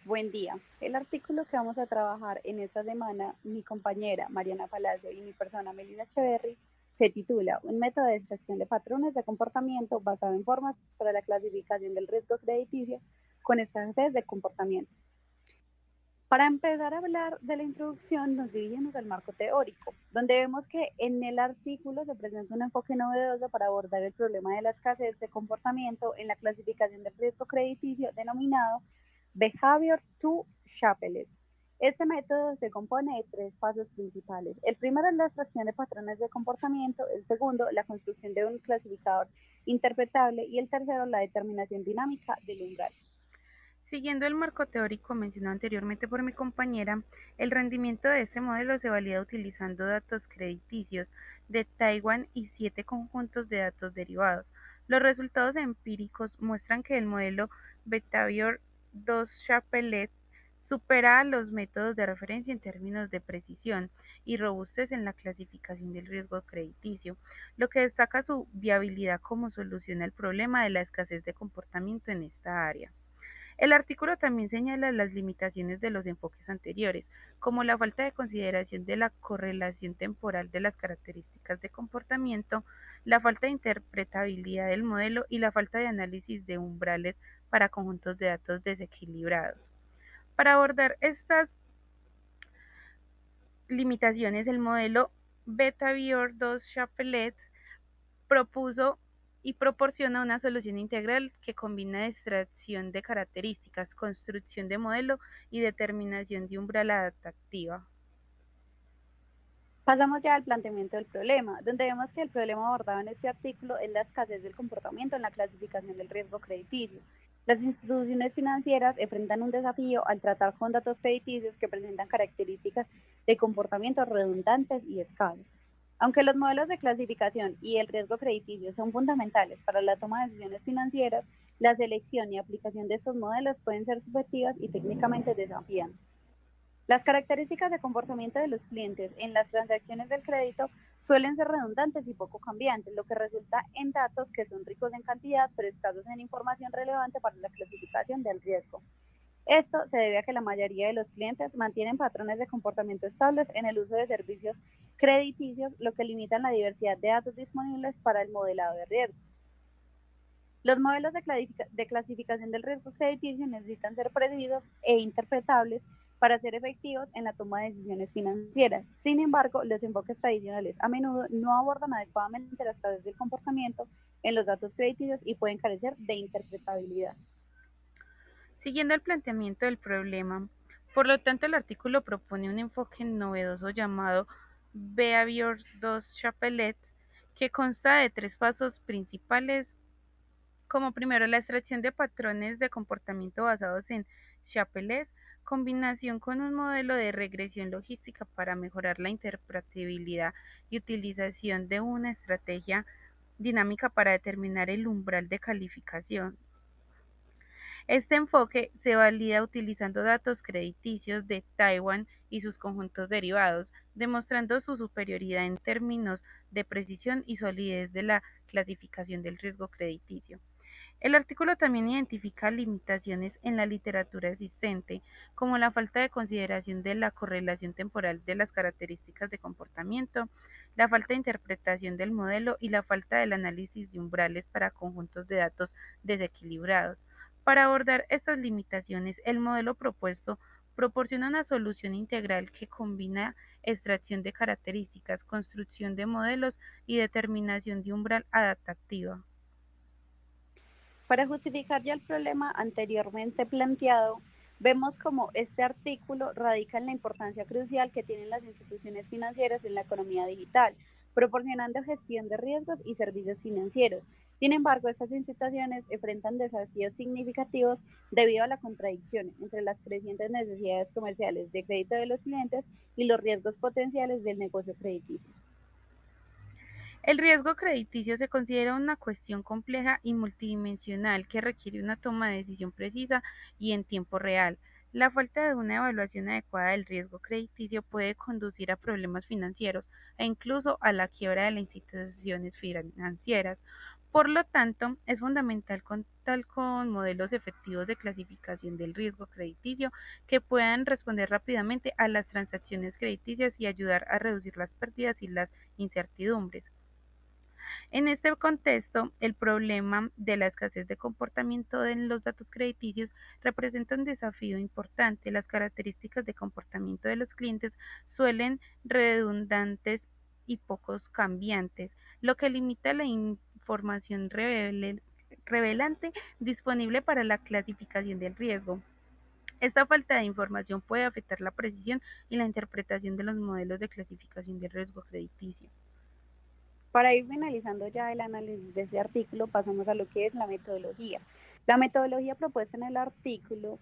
Buen día. El artículo que vamos a trabajar en esta semana, mi compañera Mariana Palacio y mi persona Melina Echeverry, se titula Un método de extracción de patrones de comportamiento basado en formas para la clasificación del riesgo crediticio con escasez de comportamiento. Para empezar a hablar de la introducción, nos dirigimos al marco teórico, donde vemos que en el artículo se presenta un enfoque novedoso para abordar el problema de la escasez de comportamiento en la clasificación del riesgo crediticio denominado Behavior to Chapelets. Este método se compone de tres pasos principales. El primero es la extracción de patrones de comportamiento, el segundo, la construcción de un clasificador interpretable y el tercero, la determinación dinámica del umbral. Siguiendo el marco teórico mencionado anteriormente por mi compañera, el rendimiento de este modelo se valida utilizando datos crediticios de Taiwan y 7 conjuntos de datos derivados. Los resultados empíricos muestran que el modelo Behavior 2 Chapelet supera a los métodos de referencia en términos de precisión y robustez en la clasificación del riesgo crediticio, lo que destaca su viabilidad como solución al problema de la escasez de comportamiento en esta área. El artículo también señala las limitaciones de los enfoques anteriores, como la falta de consideración de la correlación temporal de las características de comportamiento, la falta de interpretabilidad del modelo y la falta de análisis de umbrales para conjuntos de datos desequilibrados. Para abordar estas limitaciones, el modelo Beta-Bior 2 Chapelet propuso y proporciona una solución integral que combina extracción de características, construcción de modelo y determinación de umbral adaptativa. Pasamos ya al planteamiento del problema, donde vemos que el problema abordado en este artículo es la escasez del comportamiento en la clasificación del riesgo crediticio. Las instituciones financieras enfrentan un desafío al tratar con datos crediticios que presentan características de comportamiento redundantes y escasos. Aunque los modelos de clasificación y el riesgo crediticio son fundamentales para la toma de decisiones financieras, la selección y aplicación de estos modelos pueden ser subjetivas y técnicamente desafiantes. Las características de comportamiento de los clientes en las transacciones del crédito suelen ser redundantes y poco cambiantes, lo que resulta en datos que son ricos en cantidad, pero escasos en información relevante para la clasificación del riesgo. Esto se debe a que la mayoría de los clientes mantienen patrones de comportamiento estables en el uso de servicios crediticios, lo que limita la diversidad de datos disponibles para el modelado de riesgos. Los modelos de clasificación del riesgo crediticio necesitan ser precisos e interpretables para ser efectivos en la toma de decisiones financieras. Sin embargo, los enfoques tradicionales a menudo no abordan adecuadamente las clases del comportamiento en los datos crediticios y pueden carecer de interpretabilidad. Siguiendo el planteamiento del problema, por lo tanto, el artículo propone un enfoque novedoso llamado Behavior 2 Chapelet, que consta de tres pasos principales como primero la extracción de patrones de comportamiento basados en Chapelets, combinación con un modelo de regresión logística para mejorar la interpretabilidad y utilización de una estrategia dinámica para determinar el umbral de calificación. Este enfoque se valida utilizando datos crediticios de Taiwan y sus conjuntos derivados, demostrando su superioridad en términos de precisión y solidez de la clasificación del riesgo crediticio. El artículo también identifica limitaciones en la literatura existente, como la falta de consideración de la correlación temporal de las características de comportamiento, la falta de interpretación del modelo y la falta del análisis de umbrales para conjuntos de datos desequilibrados. Para abordar estas limitaciones, el modelo propuesto proporciona una solución integral que combina extracción de características, construcción de modelos y determinación de umbral adaptativa. Para justificar ya el problema anteriormente planteado, vemos cómo este artículo radica en la importancia crucial que tienen las instituciones financieras en la economía digital, proporcionando gestión de riesgos y servicios financieros. Sin embargo, estas instituciones enfrentan desafíos significativos debido a la contradicción entre las crecientes necesidades comerciales de crédito de los clientes y los riesgos potenciales del negocio crediticio. El riesgo crediticio se considera una cuestión compleja y multidimensional que requiere una toma de decisión precisa y en tiempo real. La falta de una evaluación adecuada del riesgo crediticio puede conducir a problemas financieros e incluso a la quiebra de las instituciones financieras. Por lo tanto, es fundamental contar con modelos efectivos de clasificación del riesgo crediticio que puedan responder rápidamente a las transacciones crediticias y ayudar a reducir las pérdidas y las incertidumbres. En este contexto, el problema de la escasez de comportamiento en los datos crediticios representa un desafío importante. Las características de comportamiento de los clientes suelen redundantes y pocos cambiantes, lo que limita la información revelante disponible para la clasificación del riesgo. Esta falta de información puede afectar la precisión y la interpretación de los modelos de clasificación del riesgo crediticio. Para ir finalizando ya el análisis de ese artículo, pasamos a lo que es la metodología. La metodología propuesta en el artículo,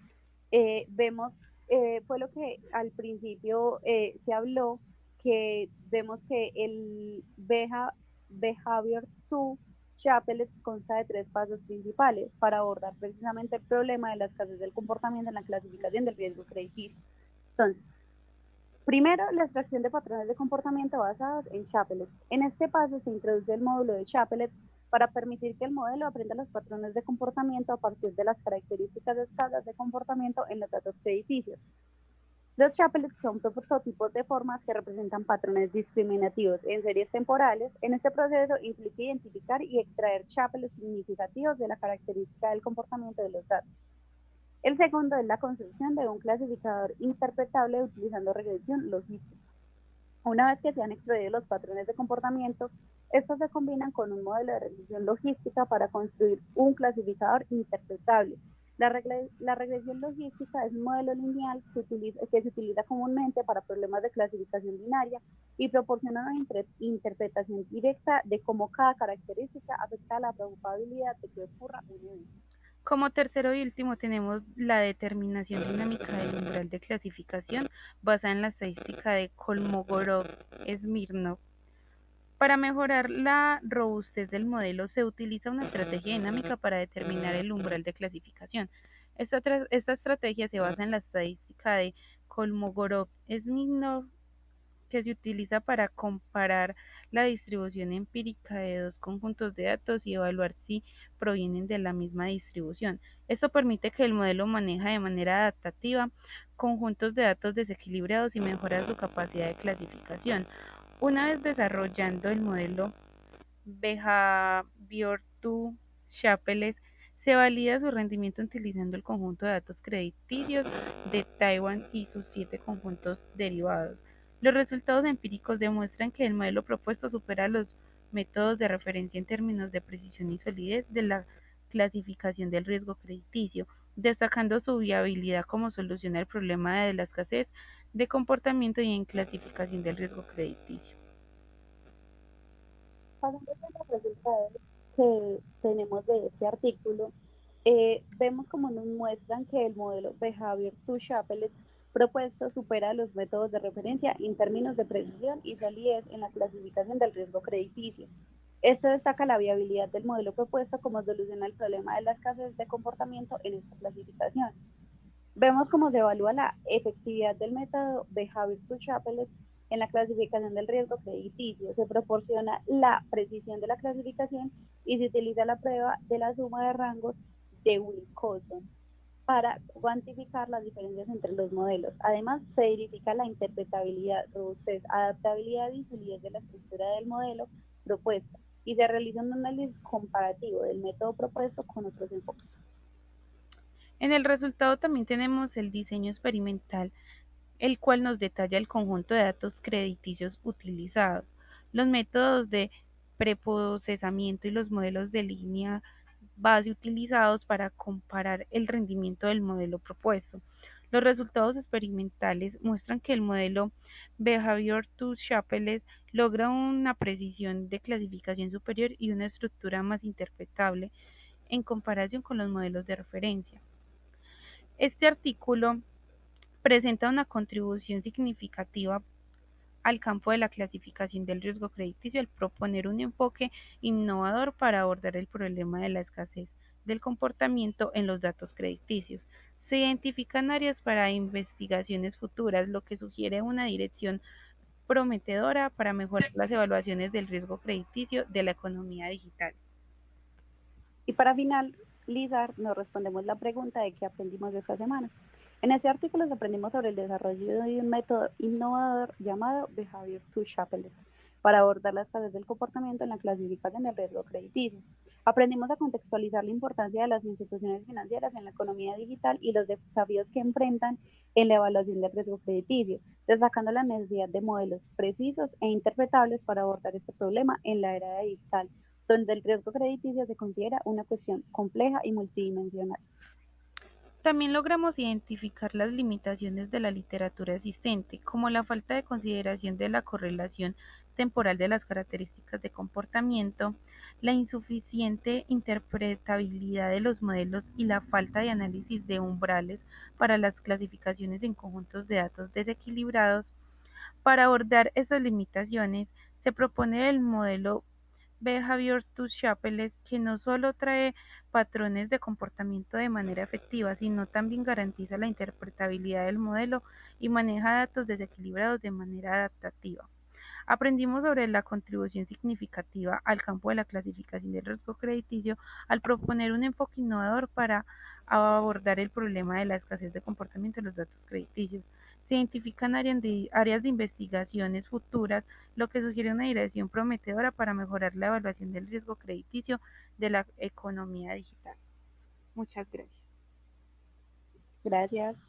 fue lo que al principio se habló, que vemos que el Behavior to Chapelets consta de 3 pasos principales para abordar precisamente el problema de la escasez del comportamiento en la clasificación del riesgo crediticio. Entonces, primero, la extracción de patrones de comportamiento basados en Chapelets. En este paso se introduce el módulo de Chapelets para permitir que el modelo aprenda los patrones de comportamiento a partir de las características escasas de comportamiento en los datos crediticios. Los Chapelets son prototipos de formas que representan patrones discriminativos en series temporales. En este proceso implica identificar y extraer Chapelets significativos de la característica del comportamiento de los datos. El segundo es la construcción de un clasificador interpretable utilizando regresión logística. Una vez que se han extraído los patrones de comportamiento, estos se combinan con un modelo de regresión logística para construir un clasificador interpretable. La regresión logística es un modelo lineal que se utiliza comúnmente para problemas de clasificación binaria y proporciona una interpretación directa de cómo cada característica afecta a la probabilidad de que ocurra un evento. Como tercero y último tenemos la determinación dinámica del umbral de clasificación basada en la estadística de Kolmogorov-Smirnov. Para mejorar la robustez del modelo se utiliza una estrategia dinámica para determinar el umbral de clasificación. Esta estrategia se basa en la estadística de Kolmogorov-Smirnov que se utiliza para comparar la distribución empírica de dos conjuntos de datos y evaluar si provienen de la misma distribución. Esto permite que el modelo maneje de manera adaptativa conjuntos de datos desequilibrados y mejora su capacidad de clasificación. Una vez desarrollando el modelo Behavior to Chapelets, se valida su rendimiento utilizando el conjunto de datos crediticios de Taiwan y sus 7 conjuntos derivados. Los resultados empíricos demuestran que el modelo propuesto supera los métodos de referencia en términos de precisión y solidez de la clasificación del riesgo crediticio, destacando su viabilidad como solución al problema de la escasez de comportamiento y en clasificación del riesgo crediticio. Pasando a los resultados que tenemos de ese artículo, vemos como nos muestran que el modelo Behavior to Chapelets propuesto supera los métodos de referencia en términos de precisión y solidez en la clasificación del riesgo crediticio. Esto destaca la viabilidad del modelo propuesto como solución al problema de la escasez de comportamiento en esta clasificación. Vemos cómo se evalúa la efectividad del método Behavior to Chapelets en la clasificación del riesgo crediticio. Se proporciona la precisión de la clasificación y se utiliza la prueba de la suma de rangos de Wilcoxon para cuantificar las diferencias entre los modelos. Además, se verifica la interpretabilidad, robustez, adaptabilidad y solidez de la estructura del modelo propuesto y se realiza un análisis comparativo del método propuesto con otros enfoques. En el resultado también tenemos el diseño experimental, el cual nos detalla el conjunto de datos crediticios utilizados, los métodos de preprocesamiento y los modelos de línea base utilizados para comparar el rendimiento del modelo propuesto. Los resultados experimentales muestran que el modelo Behavior to Chapelets logra una precisión de clasificación superior y una estructura más interpretable en comparación con los modelos de referencia. Este artículo presenta una contribución significativa al campo de la clasificación del riesgo crediticio al proponer un enfoque innovador para abordar el problema de la escasez del comportamiento en los datos crediticios. Se identifican áreas para investigaciones futuras, lo que sugiere una dirección prometedora para mejorar las evaluaciones del riesgo crediticio de la economía digital. Y para finalizar, nos respondemos la pregunta de qué aprendimos de esta semana. En este artículo aprendimos sobre el desarrollo de un método innovador llamado Behavior to Chapelets para abordar las fases del comportamiento en la clasificación del riesgo crediticio. Aprendimos a contextualizar la importancia de las instituciones financieras en la economía digital y los desafíos que enfrentan en la evaluación del riesgo crediticio, destacando la necesidad de modelos precisos e interpretables para abordar este problema en la era digital, donde el riesgo crediticio se considera una cuestión compleja y multidimensional. También logramos identificar las limitaciones de la literatura existente, como la falta de consideración de la correlación temporal de las características de comportamiento, la insuficiente interpretabilidad de los modelos y la falta de análisis de umbrales para las clasificaciones en conjuntos de datos desequilibrados. Para abordar esas limitaciones, se propone el modelo Behavior to Chapelets, que no solo trae patrones de comportamiento de manera efectiva, sino también garantiza la interpretabilidad del modelo y maneja datos desequilibrados de manera adaptativa. Aprendimos sobre la contribución significativa al campo de la clasificación del riesgo crediticio al proponer un enfoque innovador para abordar el problema de la escasez de comportamiento de los datos crediticios. Se identifican áreas de investigaciones futuras, lo que sugiere una dirección prometedora para mejorar la evaluación del riesgo crediticio de la economía digital. Muchas gracias. Gracias.